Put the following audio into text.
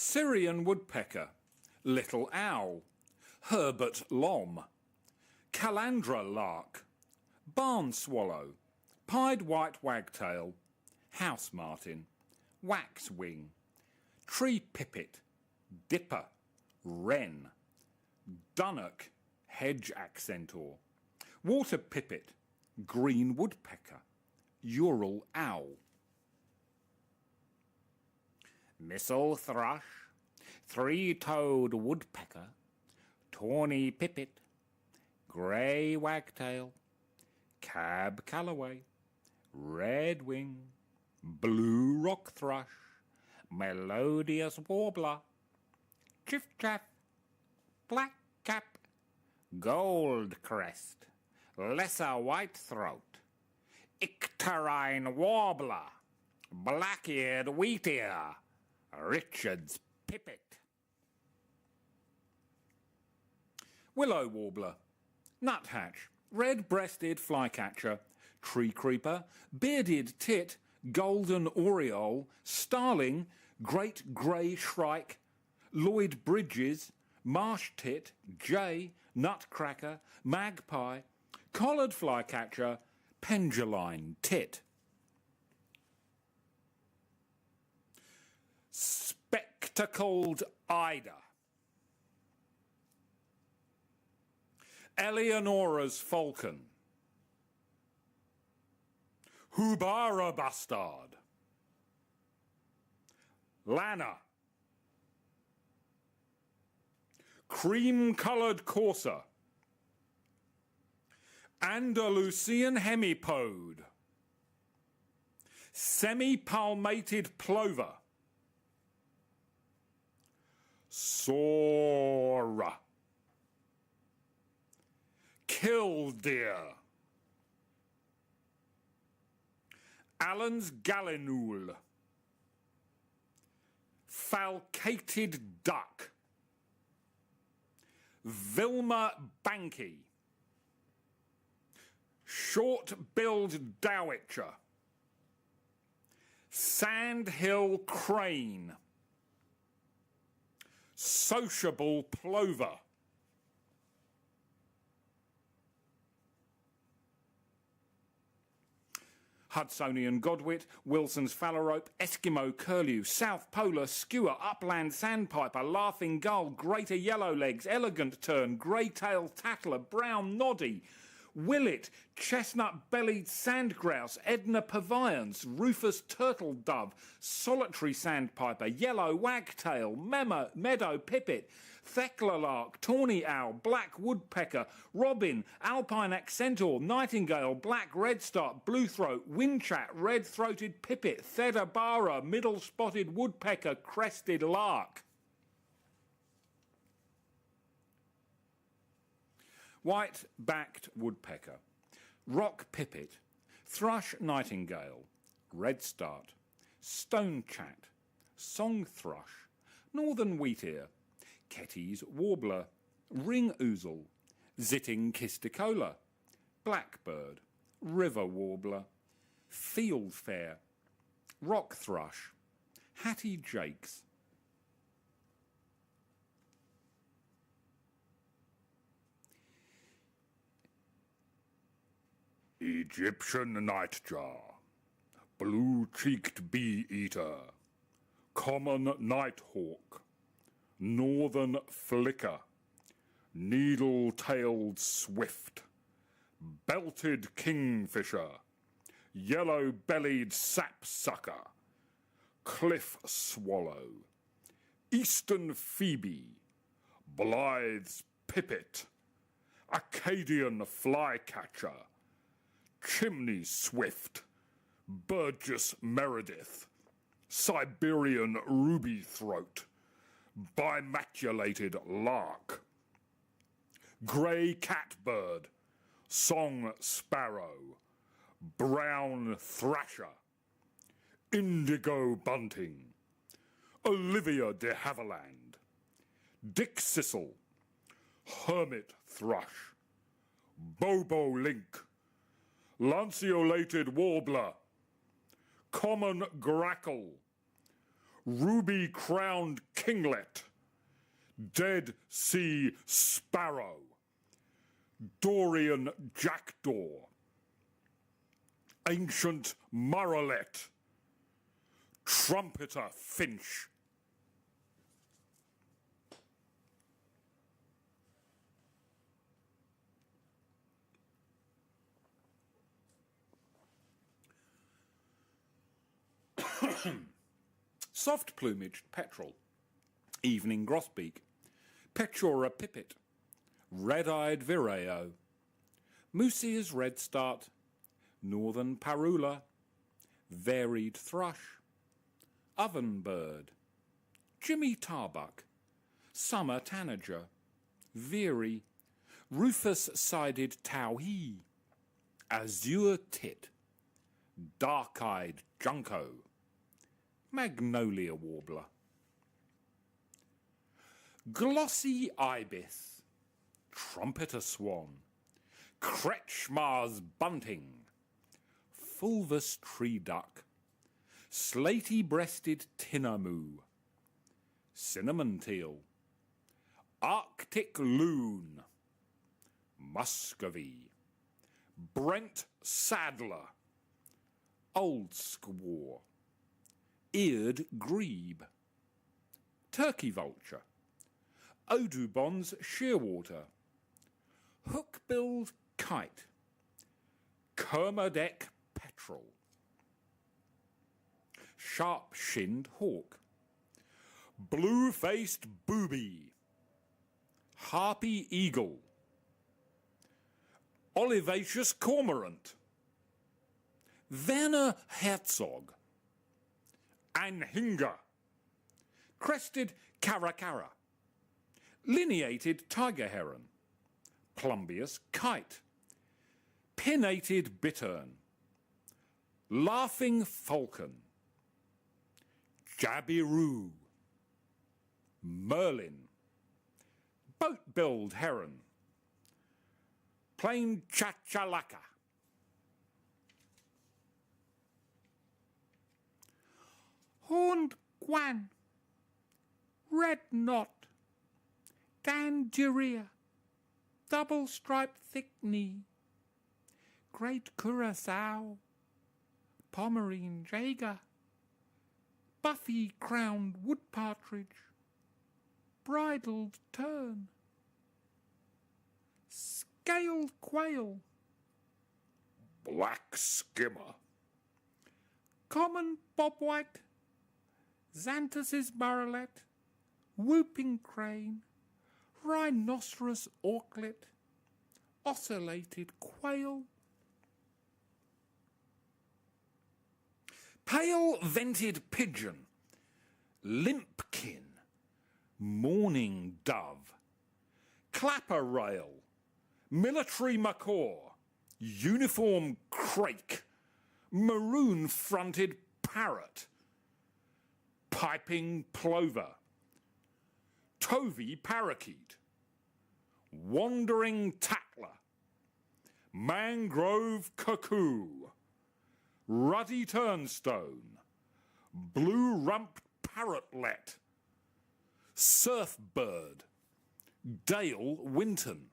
Syrian woodpecker, little owl, Herbert lom, calandra lark, barn swallow, pied white wagtail, house martin, waxwing, tree pipit, dipper, wren, dunnock, hedge accentor, water pipit, green woodpecker, Ural owl. Missel thrush, three-toed woodpecker, tawny pipit, grey wagtail, cab callaway, redwing, blue rock thrush, melodious warbler, chiff-chaff, black cap, gold crest, lesser white-throat, icterine warbler, black-eared wheatear, Richard's pipit. Willow warbler, nuthatch, red-breasted flycatcher, tree creeper, bearded tit, golden oriole, starling, great grey shrike, Lloyd Bridges, marsh tit, jay, nutcracker, magpie, collared flycatcher, penduline tit. Spectacled eider, Eleonora's falcon, Hubara bustard, lanner, cream-coloured courser, Andalusian hemipode, semi-palmated plover, Sora, killdeer, Allen's gallinule, falcated duck, Vilma banky, short-billed dowitcher, sandhill crane, sociable plover, Hudsonian godwit, Wilson's phalarope, Eskimo curlew, South Polar skewer, upland sandpiper, laughing gull, greater yellowlegs, elegant tern, grey-tailed tattler, brown noddy, willet, chestnut-bellied sandgrouse, Edna purviance, Rufus turtle dove, solitary sandpiper, yellow wagtail, meadow pipit, Thekla lark, tawny owl, black woodpecker, robin, alpine accentor, nightingale, black redstart, bluethroat, windchat, red-throated pipit, thedabara, middle-spotted woodpecker, crested lark. White-backed woodpecker, rock pipit, thrush nightingale, redstart, stonechat, song thrush, northern wheatear, Ketty's warbler, ring ouzel, zitting kisticola, blackbird, river warbler, fieldfare, rock thrush, hattie jakes. Egyptian nightjar, blue-cheeked bee-eater, common nighthawk, northern flicker, needle-tailed swift, belted kingfisher, yellow-bellied sapsucker, cliff swallow, eastern phoebe, Blythe's pipit, Acadian flycatcher, chimney swift, Burgess Meredith, Siberian ruby throat, bimaculated lark, grey catbird, song sparrow, brown thrasher, indigo bunting, Olivia de Havilland, Dick Sissel, hermit thrush, bobolink, lanceolated warbler, common grackle, ruby-crowned kinglet, Dead Sea sparrow, Dorian jackdaw, ancient murrelet, trumpeter finch. Soft-plumaged petrel, evening grosbeak, Pechora pipit, red-eyed vireo, Moosier's redstart, northern parula, varied thrush, ovenbird, Jimmy tarbuck, summer tanager, veery, rufous-sided towhee, azure tit, dark-eyed junco, magnolia warbler, glossy ibis, trumpeter swan, Kretschmar's bunting, fulvous tree duck, slaty-breasted tinamou, cinnamon teal, Arctic loon, muscovy, Brent Sadler, old squaw, eared grebe, turkey vulture, Audubon's shearwater, hook-billed kite, Kermadec petrel, sharp-shinned hawk, blue-faced booby, harpy eagle, olivaceous cormorant, Werner Herzog, Anhinga, crested caracara, lineated tiger heron, plumbeous kite, pinnated bittern, laughing falcon, jabiroo, merlin, boat-billed heron, plain chachalaka, horned guan, red knot, Gangeria, double-striped thick knee, great curassow, Pomerine jager, buffy-crowned wood partridge, bridled tern, scaled quail, black skimmer, common bobwhite, Xanthus's murrelet, whooping crane, rhinoceros auklet, ocellated quail, pale-vented pigeon, limpkin, mourning dove, clapper rail, military macaw, uniform crake, maroon-fronted parrot, piping plover, tovey parakeet, wandering tattler, mangrove cuckoo, ruddy turnstone, blue-rumped parrotlet, surf bird, Dale Winton,